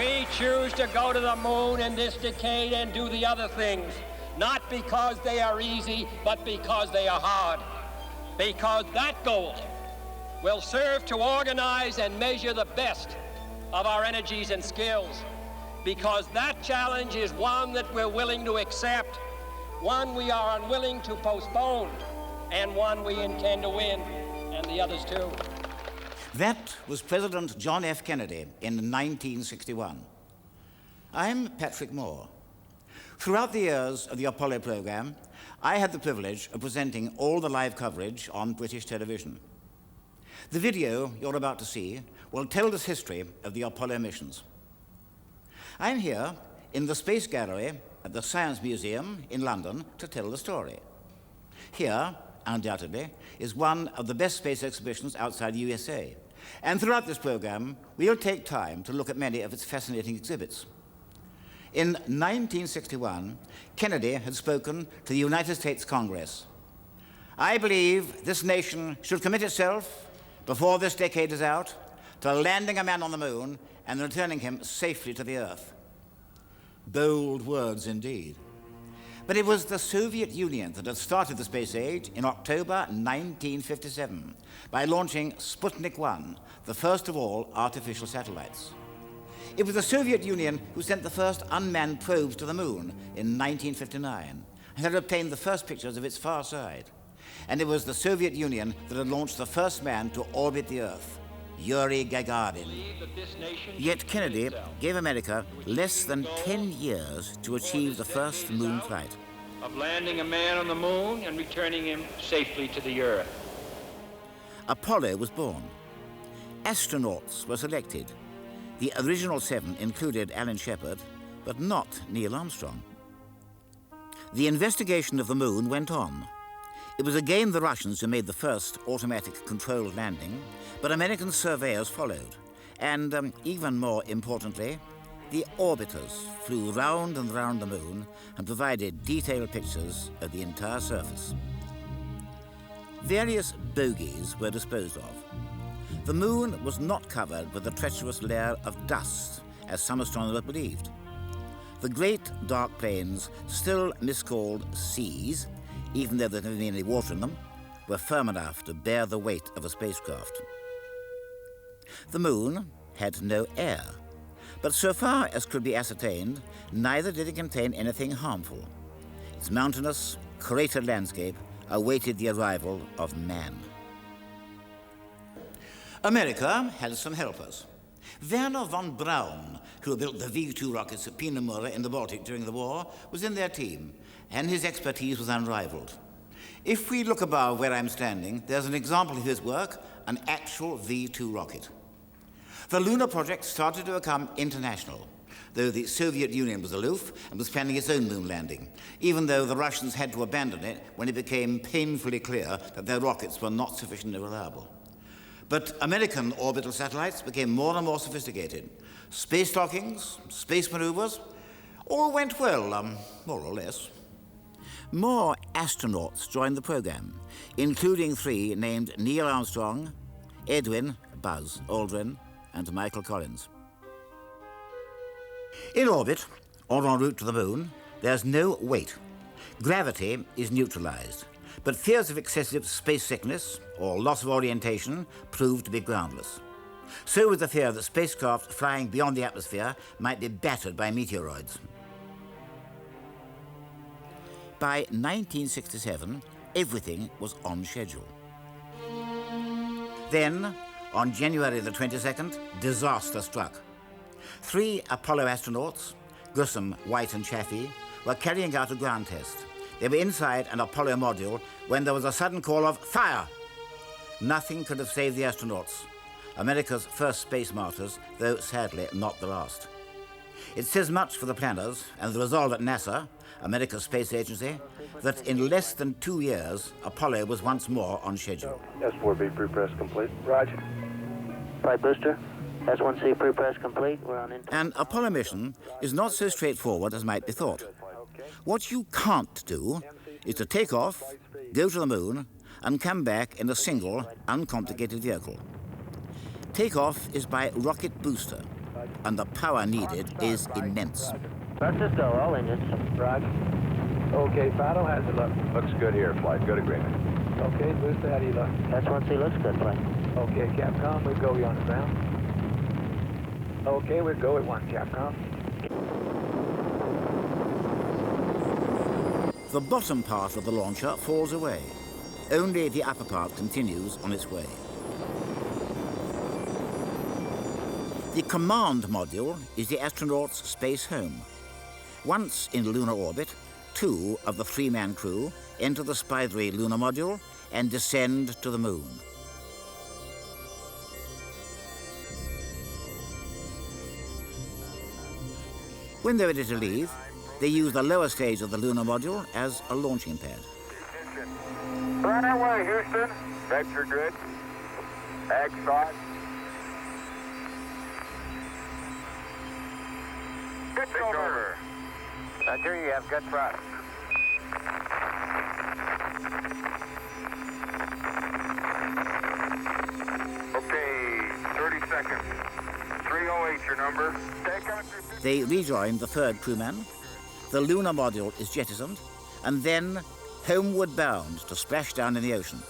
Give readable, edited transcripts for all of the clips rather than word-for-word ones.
We choose to go to the moon in this decade and do the other things, not because they are easy, but because they are hard. Because that goal will serve to organize and measure the best of our energies and skills. Because that challenge is one that we're willing to accept, one we are unwilling to postpone, and one we intend to win, and the others too. That was President John F. Kennedy in 1961. I'm Patrick Moore. Throughout the years of the Apollo program, I had the privilege of presenting all the live coverage on British television. The video you're about to see will tell this history of the Apollo missions. I'm here in the Space Gallery at the Science Museum in London to tell the story. Here, undoubtedly, is one of the best space exhibitions outside the USA. And throughout this program, we'll take time to look at many of its fascinating exhibits. In 1961, Kennedy had spoken to the United States Congress. I believe this nation should commit itself, before this decade is out, to landing a man on the moon and returning him safely to the Earth. Bold words indeed. But it was the Soviet Union that had started the space age in October 1957 by launching Sputnik 1, the first of all artificial satellites. It was the Soviet Union who sent the first unmanned probes to the moon in 1959 and had obtained the first pictures of its far side. And it was the Soviet Union that had launched the first man to orbit the Earth, Yuri Gagarin. Yet Kennedy gave America less than 10 years to achieve the first moon flight. Of landing a man on the moon and returning him safely to the Earth. Apollo was born. Astronauts were selected. The original 7 included Alan Shepard, but not Neil Armstrong. The investigation of the moon went on. It was again the Russians who made the first automatic controlled landing, but American surveyors followed. And even more importantly, the orbiters flew round and round the moon and provided detailed pictures of the entire surface. Various bogies were disposed of. The moon was not covered with a treacherous layer of dust, as some astronomers believed. The great dark plains, still miscalled seas, even though there had never been any water in them, were firm enough to bear the weight of a spacecraft. The moon had no air, but so far as could be ascertained, neither did it contain anything harmful. Its mountainous, cratered landscape awaited the arrival of man. America had some helpers. Werner von Braun, who built the V-2 rockets at Peenemünde in the Baltic during the war, was in their team, and his expertise was unrivaled. If we look above where I'm standing, there's an example of his work, an actual V-2 rocket. The lunar project started to become international, though the Soviet Union was aloof and was planning its own moon landing, even though the Russians had to abandon it when it became painfully clear that their rockets were not sufficiently reliable. But American orbital satellites became more and more sophisticated. Space dockings, space maneuvers, all went well, more or less. More astronauts joined the program, including 3 named Neil Armstrong, Edwin, Buzz Aldrin, and Michael Collins. In orbit, or en route to the moon, there's no weight. Gravity is neutralized, but fears of excessive space sickness or loss of orientation proved to be groundless. So was the fear that spacecraft flying beyond the atmosphere might be battered by meteoroids. By 1967, everything was on schedule. Then, on January the 22nd, disaster struck. 3 Apollo astronauts, Grissom, White and Chaffee, were carrying out a ground test. They were inside an Apollo module when there was a sudden call of fire. Nothing could have saved the astronauts, America's first space martyrs, though sadly not the last. It says much for the planners and the resolve at NASA, America's space agency, that in less than 2 years, Apollo was once more on schedule. S4B pre-press complete. Roger. Flight booster. S1C pre-press complete. We're on in. An Apollo mission is not so straightforward as might be thought. What you can't do is to take off, go to the moon, and come back in a single, uncomplicated vehicle. Takeoff is by rocket booster. and the power needed is immense. Buster, go, all engines. Roger. Okay, Fido, how's it look? Looks good here, flight. Good agreement. Okay, Booster, how do you look? S1C looks good, flight. Okay, Capcom, we'll go you on the ground. Okay, we'll go at 1, Capcom. The bottom part of the launcher falls away. Only the upper part continues on its way. The command module is the astronaut's space home. Once in lunar orbit, 2 of the 3-man crew enter the spidery lunar module and descend to the moon. When they're ready to leave, they use the lower stage of the lunar module as a launching pad. Right away, Houston. Vector good. Ag shot. Pitch over. Roger, you have good thrust. Okay, 30 seconds. 308 your number. They rejoin the 3rd crewman, the lunar module is jettisoned, and then homeward bound to splash down in the ocean.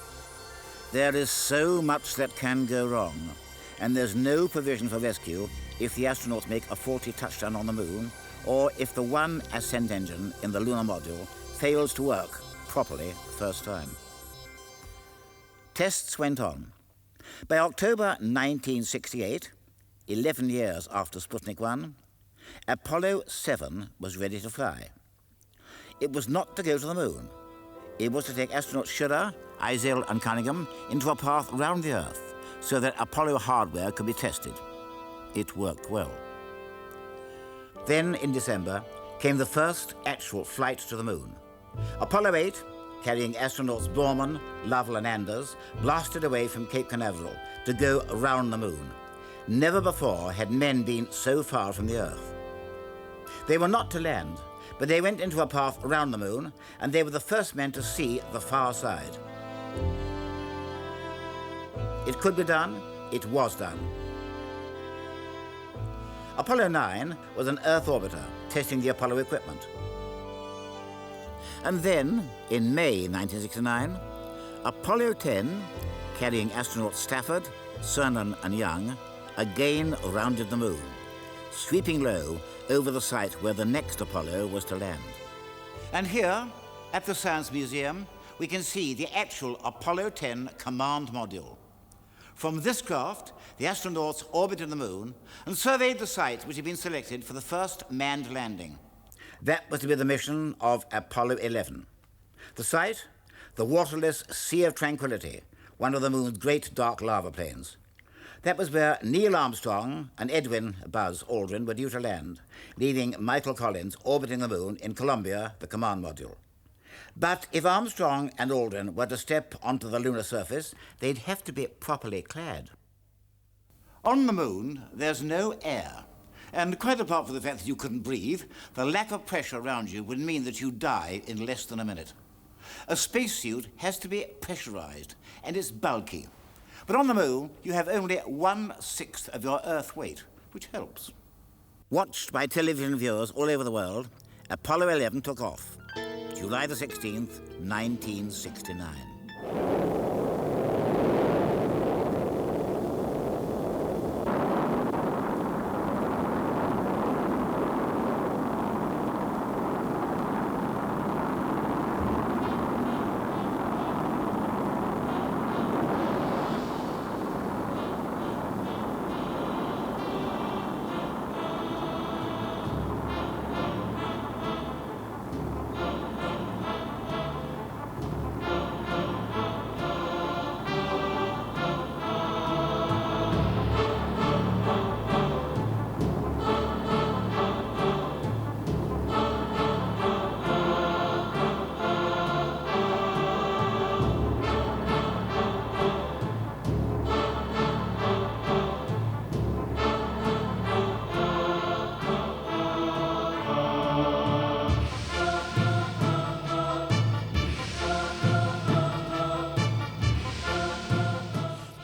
There is so much that can go wrong, and there's no provision for rescue if the astronauts make a faulty touchdown on the moon, or if the one ascent engine in the lunar module fails to work properly the first time. Tests went on. By October 1968, 11 years after Sputnik 1, Apollo 7 was ready to fly. It was not to go to the moon. It was to take astronauts Schirra, Eisel and Cunningham into a path round the Earth so that Apollo hardware could be tested. It worked well. Then, in December, came the first actual flight to the moon. Apollo 8, carrying astronauts Borman, Lovell and Anders, blasted away from Cape Canaveral to go around the moon. Never before had men been so far from the Earth. They were not to land, but they went into a path around the moon, and they were the first men to see the far side. It could be done. It was done. Apollo 9 was an Earth orbiter testing the Apollo equipment. And then, in May 1969, Apollo 10, carrying astronauts Stafford, Cernan and Young, again rounded the moon, sweeping low over the site where the next Apollo was to land. And here, at the Science Museum, we can see the actual Apollo 10 command module. From this craft, the astronauts orbited the moon and surveyed the site which had been selected for the first manned landing. That was to be the mission of Apollo 11. The site, the waterless Sea of Tranquility, one of the moon's great dark lava plains. That was where Neil Armstrong and Edwin Buzz Aldrin were due to land, leaving Michael Collins orbiting the moon in Columbia, the command module. But if Armstrong and Aldrin were to step onto the lunar surface, they'd have to be properly clad. On the moon, there's no air. And quite apart from the fact that you couldn't breathe, the lack of pressure around you would mean that you die in less than a minute. A spacesuit has to be pressurized, and it's bulky. But on the moon, you have only 1/6 of your Earth weight, which helps. Watched by television viewers all over the world, Apollo 11 took off, July the 16th, 1969.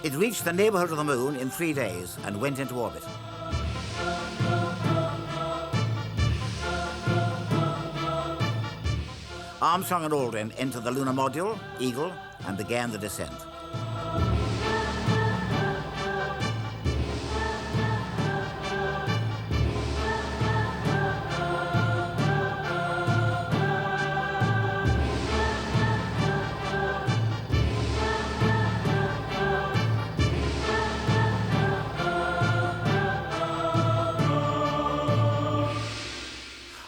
It reached the neighborhood of the moon in 3 days and went into orbit. Armstrong and Aldrin entered the lunar module, Eagle, and began the descent.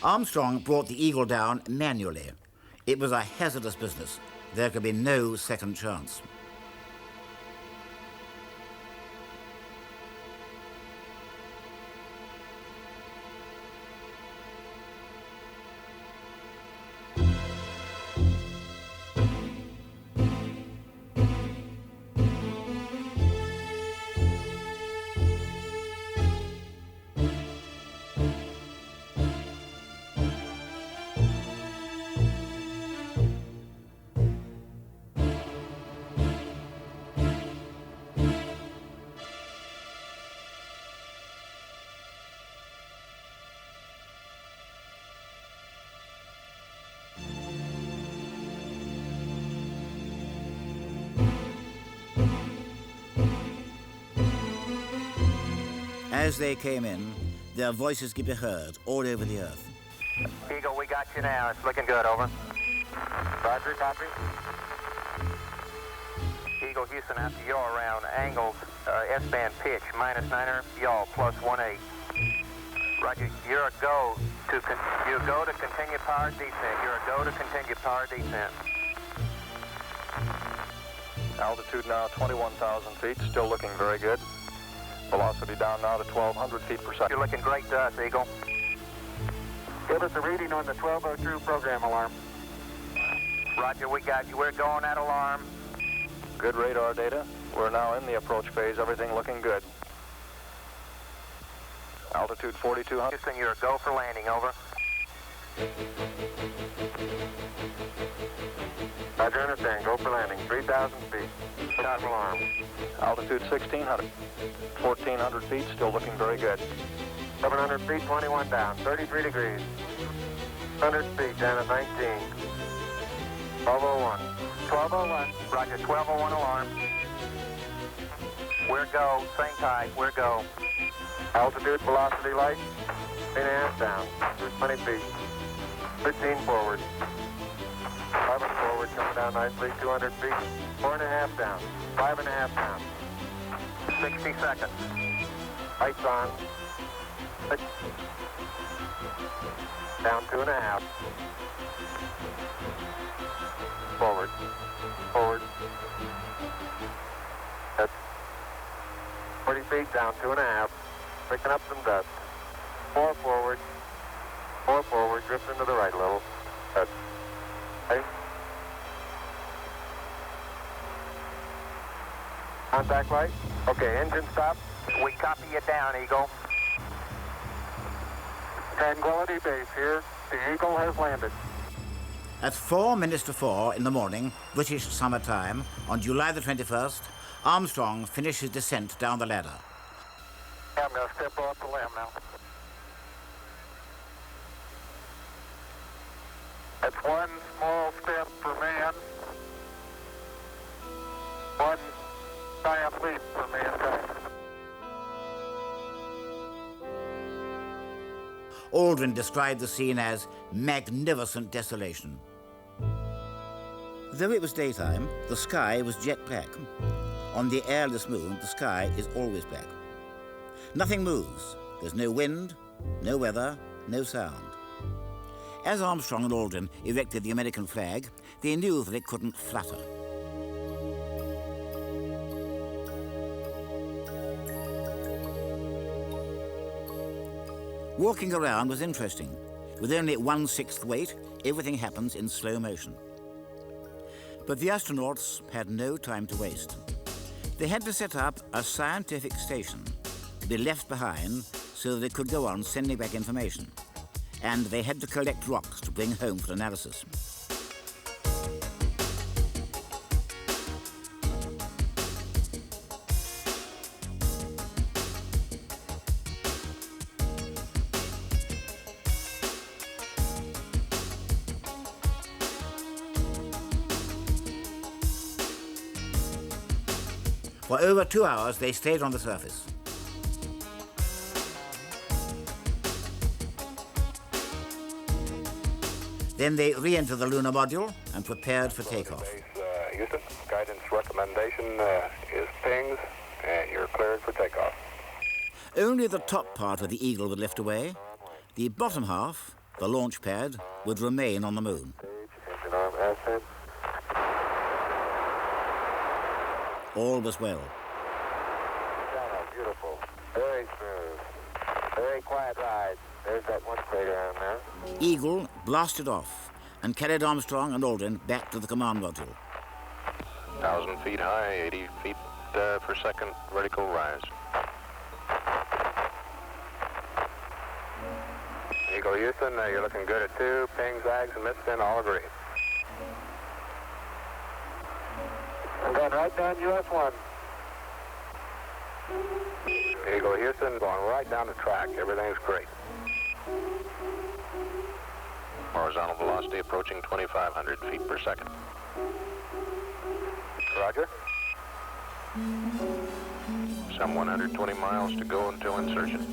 Armstrong brought the Eagle down manually. It was a hazardous business. There could be no second chance. As they came in, their voices could be heard all over the earth. Eagle, we got you now. It's looking good, over. Roger, copy. Eagle, Houston, after yaw around angles, S-band pitch, -9er, yaw, +18. Roger, you're a go to continue power descent. You're a go to continue power descent. Altitude now 21,000 feet, still looking very good. Velocity down now to 1,200 feet per second. You're looking great to us, Eagle. Give us a reading on the 1202 program alarm. Roger, we got you. We're going at alarm. Good radar data. We're now in the approach phase, everything looking good. Altitude 4,200. Houston, you're a go for landing, over. Roger, understand. Go for landing. 3,000 feet. Stop alarm. Altitude 1,600. 1,400 feet, still looking very good. 700 feet, 21 down. 33 degrees. 100 feet down at 19. 1201. 1201. Roger, 1201 alarm. We're go. Same tide. We're go. Altitude, velocity, light. 8.5 down. 20 feet. 15 forward. 11 forward, coming down nicely. 200 feet. 4.5 down. 5.5 down. 60 seconds. Lights on. 6. Down 2.5. Forward. Forward. That's 40 feet down 2.5. Picking up some dust. 4 forward. 4 forward. Drifting to the right a little. That's 8. Contact light. Okay, engine stop. We copy you down, Eagle. Tranquility Base here. The Eagle has landed. At 4 minutes to 4 in the morning, British summer time, on July the 21st, Armstrong finished his descent down the ladder. I'm going to step off the limb now. That's one small step for man, one giant leap for mankind. Aldrin described the scene as magnificent desolation. Though it was daytime, the sky was jet black. On the airless moon, the sky is always black. Nothing moves. There's no wind, no weather, no sound. As Armstrong and Aldrin erected the American flag, they knew that it couldn't flutter. Walking around was interesting. With only 1/6 weight, everything happens in slow motion. But the astronauts had no time to waste. They had to set up a scientific station to be left behind so that they could go on sending back information. And they had to collect rocks to bring home for analysis. For over 2 hours, they stayed on the surface. Then they re-entered the lunar module and prepared for takeoff. Base, Houston, guidance recommendation is pings, and you're cleared for takeoff. Only the top part of the Eagle would lift away. The bottom half, the launch pad, would remain on the moon. Engine arm ascent. All was well. Beautiful. Very smooth. Very quiet ride. There's that one crater on there. Eagle blasted off and carried Armstrong and Aldrin back to the command module. 1,000 feet high, 80 feet per second vertical rise. Eagle Houston, you're looking good at 2. Ping, zags, and missed all agree. I'm going right down US 1. Eagle Houston, going right down the track. Everything's great. Horizontal velocity approaching 2,500 feet per second. Roger. Some 120 miles to go until insertion.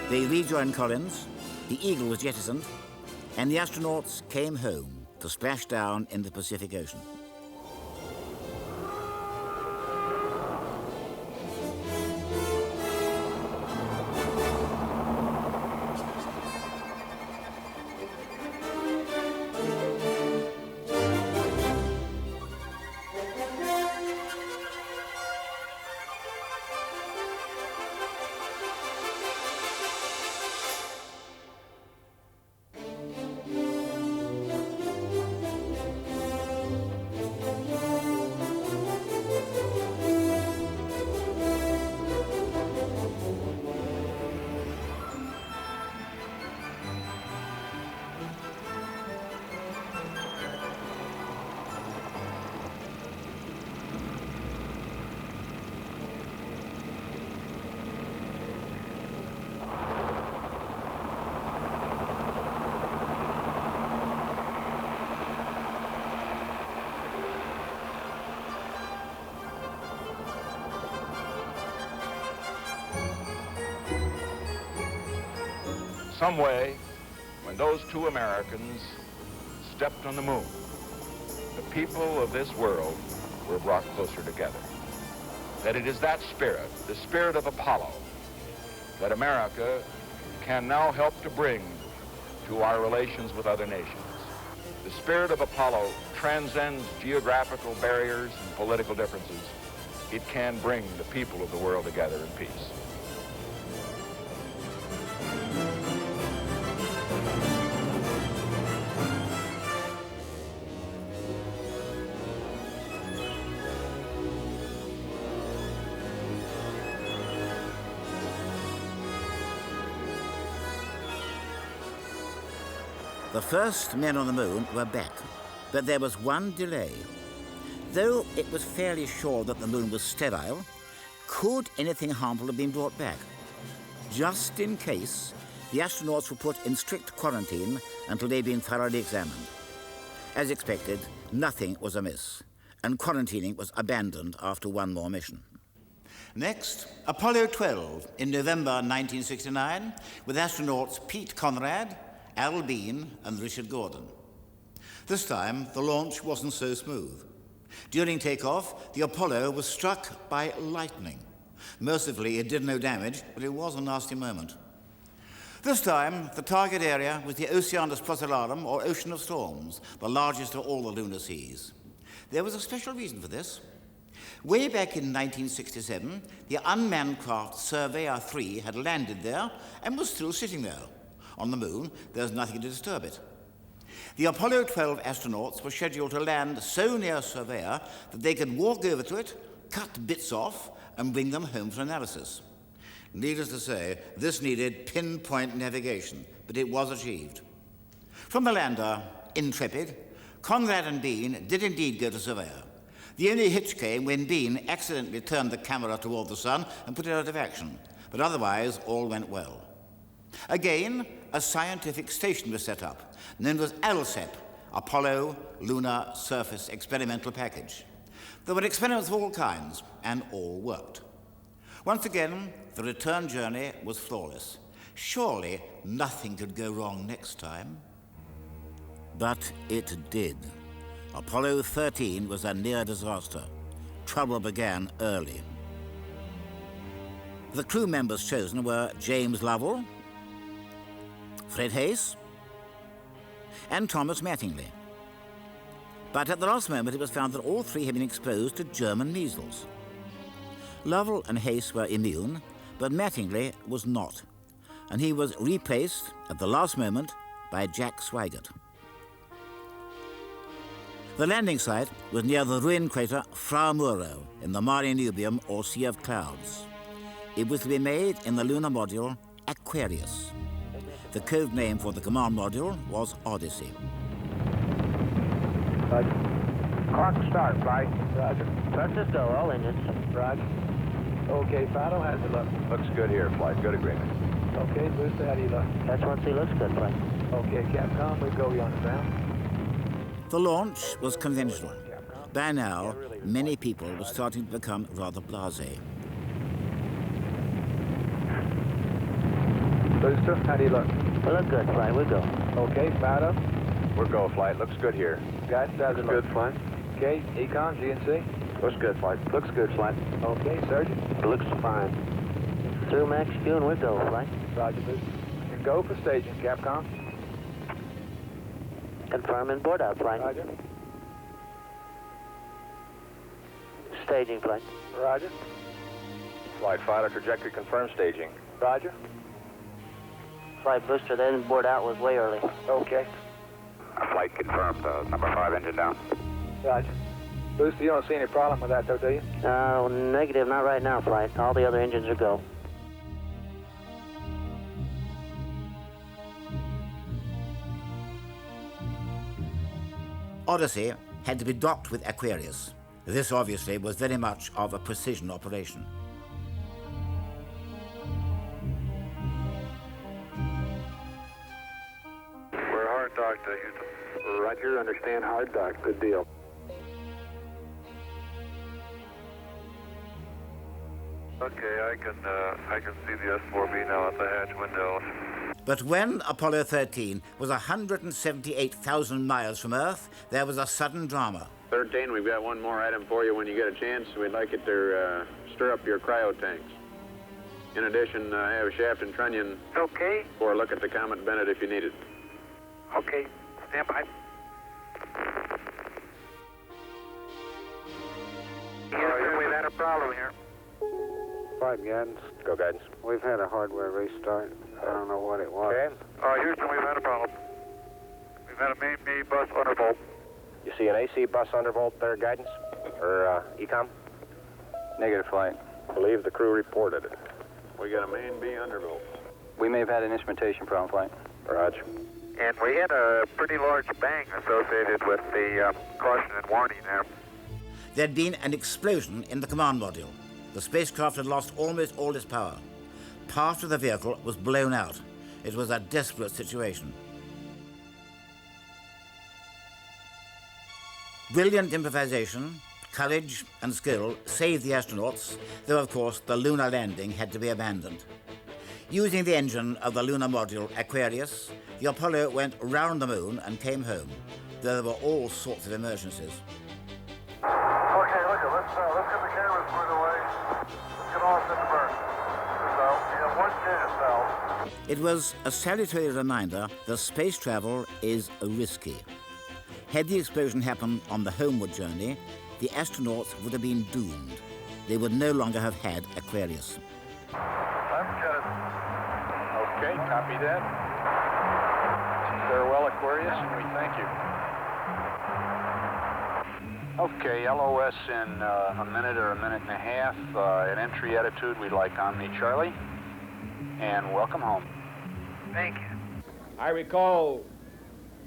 They rejoined Collins, the Eagle was jettisoned, and the astronauts came home to splash down in the Pacific Ocean. some way, when those two Americans stepped on the moon, the people of this world were brought closer together. That it is that spirit, the spirit of Apollo, that America can now help to bring to our relations with other nations. The spirit of Apollo transcends geographical barriers and political differences. It can bring the people of the world together in peace. The first men on the moon were back, but there was one delay. Though it was fairly sure that the moon was sterile, could anything harmful have been brought back? Just in case, the astronauts were put in strict quarantine until they'd been thoroughly examined. As expected, nothing was amiss, and quarantining was abandoned after one more mission. Next, Apollo 12 in November 1969, with astronauts Pete Conrad, Al Bean and Richard Gordon. This time, the launch wasn't so smooth. During takeoff, the Apollo was struck by lightning. Mercifully, it did no damage, but it was a nasty moment. This time, the target area was the Oceanus Procellarum, or Ocean of Storms, the largest of all the lunar seas. There was a special reason for this. Way back in 1967, the unmanned craft Surveyor 3 had landed there and was still sitting there. On the moon, there's nothing to disturb it. The Apollo 12 astronauts were scheduled to land so near Surveyor that they could walk over to it, cut bits off, and bring them home for analysis. Needless to say, this needed pinpoint navigation, but it was achieved. From the lander, Intrepid, Conrad and Bean did indeed go to Surveyor. The only hitch came when Bean accidentally turned the camera toward the sun and put it out of action, but otherwise all went well. Again, a scientific station was set up, known as ALSEP, Apollo Lunar Surface Experimental Package. There were experiments of all kinds, and all worked. Once again, the return journey was flawless. Surely nothing could go wrong next time. But it did. Apollo 13 was a near disaster. Trouble began early. The crew members chosen were James Lovell, Fred Hayes, and Thomas Mattingly. But at the last moment, it was found that all three had been exposed to German measles. Lovell and Hayes were immune, but Mattingly was not, and he was replaced at the last moment by Jack Swigert. The landing site was near the ruined crater Fra Muro in the Mare Nubium, or Sea of Clouds. It was to be made in the lunar module Aquarius. The code name for the command module was Odyssey. Roger. Clock start, flight. Roger. Let's just go, all engines. Roger. Okay, Fido, how's it look? Looks good here, flight. Good agreement. Okay, Booster, how do you look? That's 1C, looks good, flight. Okay, Capcom, we go, you understand? The launch was conventional. By now, many people were starting to become rather blasé. Booster, how do you look? We look good, flight, we go. Okay, Fido. We're go, flight. Looks good here. Guys, how's it look? flight. Okay, Econ, GNC. Looks good, flight. Looks good, flight. Okay, Surgeon. Looks fine. Through max Q and we go, flight. Roger, Booster. And go for staging, Capcom. Confirming board out, flight. Roger. Staging, flight. Roger. Flight, fighter trajectory confirmed staging. Roger. Flight booster, then board out was way early. Okay. Flight confirmed. Number 5 engine down. Roger. Booster, you don't see any problem with that, though, do you? Negative, not right now, flight. All the other engines are go. Odyssey had to be docked with Aquarius. This obviously was very much of a precision operation. We're hard dock to Houston. Roger, understand hard dock. Good deal. Okay, I can see the S4B now at the hatch window. But when Apollo 13 was 178,000 miles from Earth, there was a sudden drama. 13, we've got one more item for you when you get a chance. We'd like you to stir up your cryo tanks. In addition, I have Shaft and Trunnion for a look at the Comet Bennett if you need it. Okay, stand by. Houston, we've had a problem here. 5 guidance. Go guidance. We've had a hardware restart. I don't know what it was. Okay. Houston, we've had a problem. We've had a main B bus undervolt. You see an AC bus undervolt there, guidance? Or ECOM? Negative, flight. I believe the crew reported it. We got a main B undervolt. We may have had an instrumentation problem, flight. Roger. And we had a pretty large bang associated with the caution and warning there. There'd been an explosion in the command module. The spacecraft had lost almost all its power. Part of the vehicle was blown out. It was a desperate situation. Brilliant improvisation, courage and skill saved the astronauts, though of course the lunar landing had to be abandoned. Using the engine of the lunar module Aquarius, the Apollo went round the moon and came home, though there were all sorts of emergencies. Okay, let's get the cameras put away. Let's get off in the burn. We have one chance now. It was a salutary reminder that space travel is risky. Had the explosion happened on the homeward journey, the astronauts would have been doomed. They would no longer have had Aquarius. Lieutenant. Okay, copy that. Farewell, Aquarius, and we thank you. Okay, LOS in a minute or a minute and a half. At entry attitude, we'd like Omni Charlie. And welcome home. Thank you. I recall,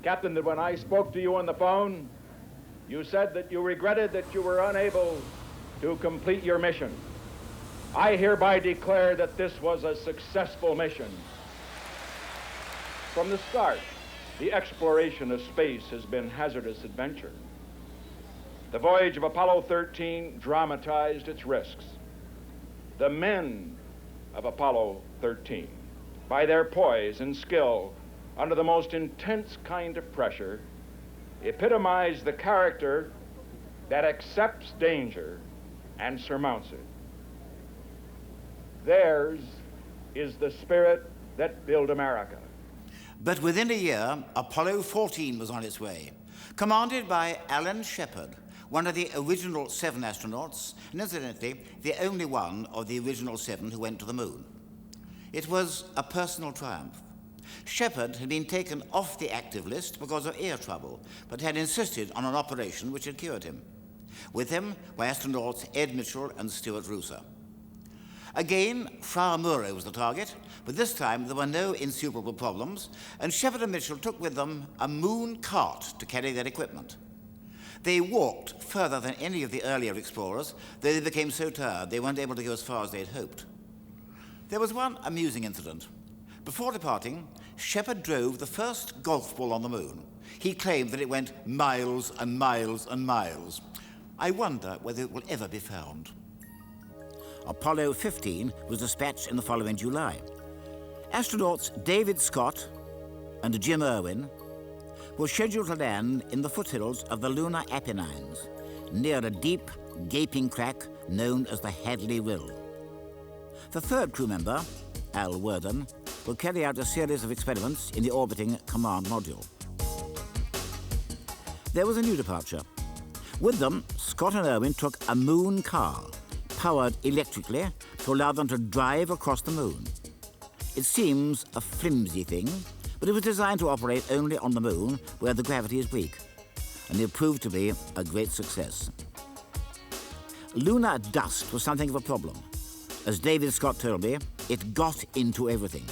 Captain, that when I spoke to you on the phone, you said that you regretted that you were unable to complete your mission. I hereby declare that this was a successful mission. From the start, the exploration of space has been hazardous adventure. The voyage of Apollo 13 dramatized its risks. The men of Apollo 13, by their poise and skill under the most intense kind of pressure, epitomize the character that accepts danger and surmounts it. Theirs is the spirit that built America. But within a year, Apollo 14 was on its way, commanded by Alan Shepard, one of the original 7 astronauts, and incidentally, the only one of the original 7 who went to the moon. It was a personal triumph. Shepard had been taken off the active list because of ear trouble, but had insisted on an operation which had cured him. With him were astronauts Ed Mitchell and Stuart Rooser. Again, Fra Muro was the target, but this time there were no insuperable problems, and Shepard and Mitchell took with them a moon cart to carry their equipment. They walked further than any of the earlier explorers, though they became so tired they weren't able to go as far as they'd hoped. There was one amusing incident. Before departing, Shepard drove the first golf ball on the moon. He claimed that it went miles and miles and miles. I wonder whether it will ever be found. Apollo 15 was dispatched in the following July. Astronauts David Scott and Jim Irwin were scheduled to land in the foothills of the lunar Apennines, near a deep, gaping crack known as the Hadley Rill. The third crew member, Al Worden, will carry out a series of experiments in the orbiting command module. There was a new departure. With them, Scott and Irwin took a moon car, powered electrically to allow them to drive across the moon. It seems a flimsy thing, but it was designed to operate only on the moon where the gravity is weak, and it proved to be a great success. Lunar dust was something of a problem. As David Scott told me, it got into everything,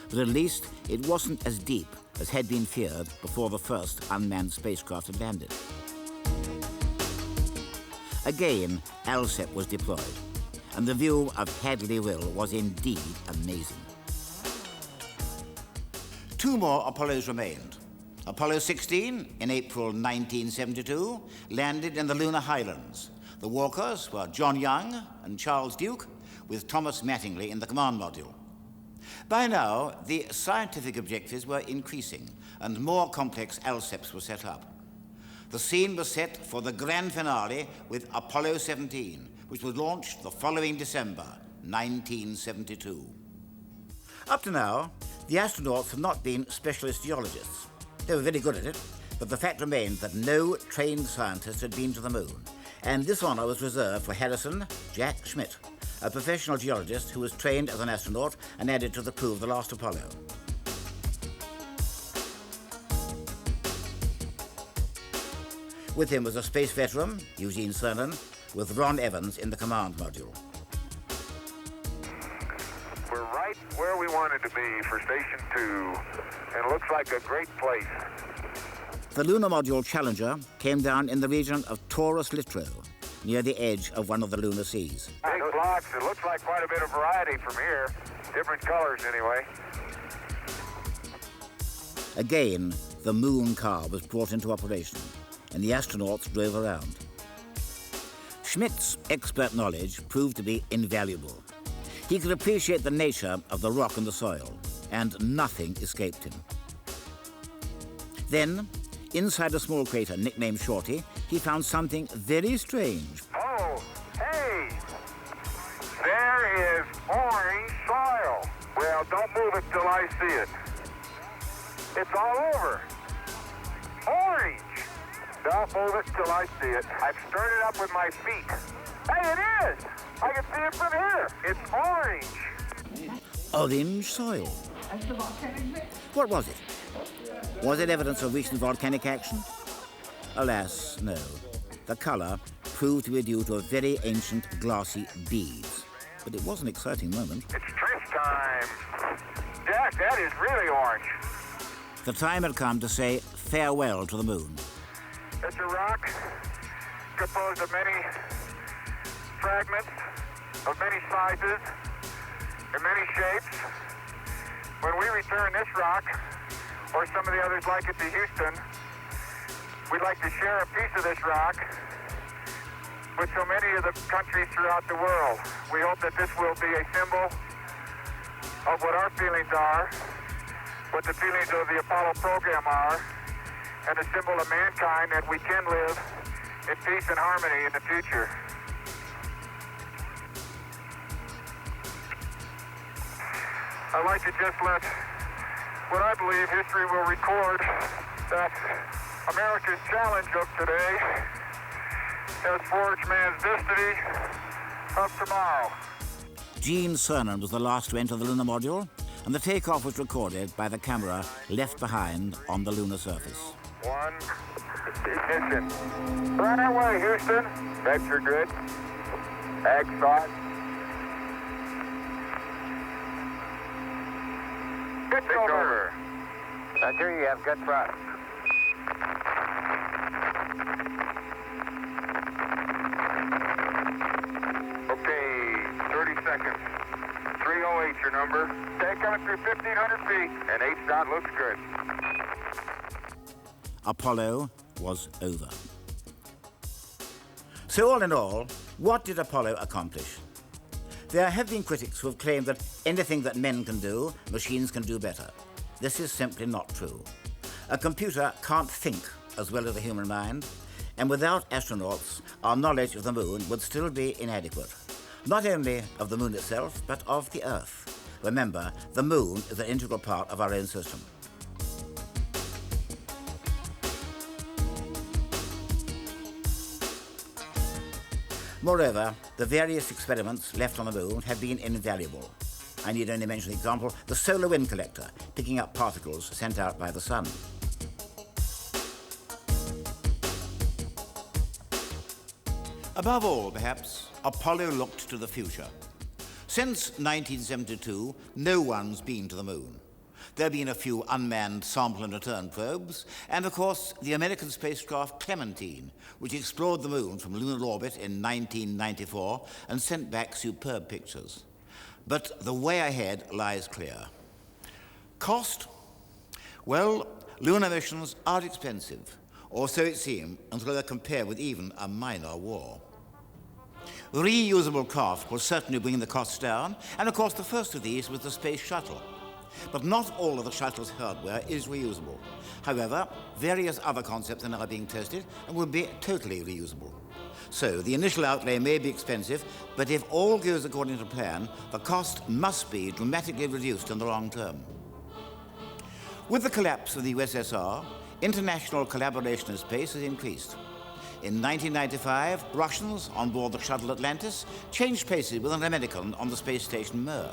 but at least it wasn't as deep as had been feared before the first unmanned spacecraft had landed. Again, ALSEP was deployed, and the view of Hadley Rill was indeed amazing. 2 more Apollos remained. Apollo 16, in April 1972, landed in the lunar highlands. The walkers were John Young and Charles Duke, with Thomas Mattingly in the command module. By now, the scientific objectives were increasing, and more complex LSEPs were set up. The scene was set for the grand finale with Apollo 17, which was launched the following December, 1972. Up to now, the astronauts had not been specialist geologists. They were very good at it, but the fact remained that no trained scientist had been to the moon, and this honor was reserved for Harrison Jack Schmitt, a professional geologist who was trained as an astronaut and added to the crew of the last Apollo. With him was a space veteran, Eugene Cernan, with Ron Evans in the command module. We're right where we wanted to be for Station 2, and looks like a great place. The lunar module Challenger came down in the region of Taurus Littrow, near the edge of one of the lunar seas. Big blocks, it looks like quite a bit of variety from here. Different colors, anyway. Again, the moon car was brought into operation, and the astronauts drove around. Schmidt's expert knowledge proved to be invaluable. He could appreciate the nature of the rock and the soil, and nothing escaped him. Then, inside a small crater nicknamed Shorty, he found something very strange. Oh, hey! There is orange soil. Well, don't move it till I see it. It's all over. Orange! Don't move it till I see it. I've stirred it up with my feet. Hey, it is! I can see it from here. It's orange. Orange soil. What was it? Was it evidence of recent volcanic action? Alas, no. The color proved to be due to a very ancient glassy beads. But it was an exciting moment. It's trench time. Jack, that is really orange. The time had come to say farewell to the moon. It's a rock composed of many fragments, of many sizes, and many shapes. When we return this rock, or some of the others like it to Houston, we'd like to share a piece of this rock with so many of the countries throughout the world. We hope that this will be a symbol of what our feelings are, what the feelings of the Apollo program are, and a symbol of mankind that we can live in peace and harmony in the future. I'd like to just let what I believe history will record, that America's challenge of today has forged man's destiny of tomorrow. Gene Cernan was the last to enter the lunar module, and the takeoff was recorded by the camera left behind on the lunar surface. One, ignition. Right away, Houston. Vector good. Ag thought. Pitch over. Roger, you have good thrust. Okay, 30 seconds. 308 your number. Stay coming through 1,500 feet, and H-dot looks good. Apollo was over. So all in all, what did Apollo accomplish? There have been critics who have claimed that anything that men can do, machines can do better. This is simply not true. A computer can't think as well as the human mind, and without astronauts, our knowledge of the moon would still be inadequate. Not only of the moon itself, but of the Earth. Remember, the moon is an integral part of our own system. Moreover, the various experiments left on the moon have been invaluable. I need only mention the example, the solar wind collector, picking up particles sent out by the sun. Above all, perhaps, Apollo looked to the future. Since 1972, no one's been to the moon. There have been a few unmanned sample and return probes, and of course the American spacecraft Clementine, which explored the moon from lunar orbit in 1994 and sent back superb pictures. But the way ahead lies clear. Cost? Well, lunar missions are expensive, or so it seems, until they're compared with even a minor war. Reusable craft will certainly bring the costs down, and of course the first of these was the space shuttle. But not all of the shuttle's hardware is reusable. However, various other concepts are now being tested and will be totally reusable. So the initial outlay may be expensive, but if all goes according to plan, the cost must be dramatically reduced in the long term. With the collapse of the USSR, international collaboration in space has increased. In 1995, Russians on board the shuttle Atlantis changed places with an American on the space station Mir.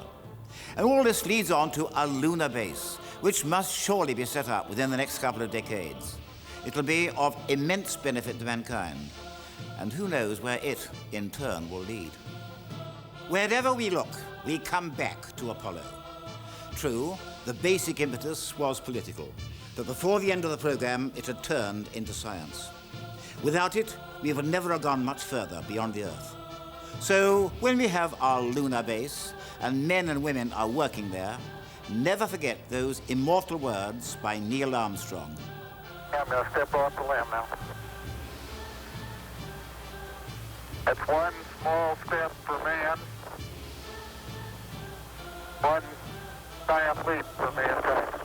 And all this leads on to a lunar base, which must surely be set up within the next couple of decades. It'll be of immense benefit to mankind, and who knows where it, in turn, will lead. Wherever we look, we come back to Apollo. True, the basic impetus was political, but before the end of the program, it had turned into science. Without it, we would never have gone much further beyond the Earth. So, when we have our lunar base, and men and women are working there, never forget those immortal words by Neil Armstrong. I'm going to step off the limb now. That's one small step for man, one giant leap for mankind.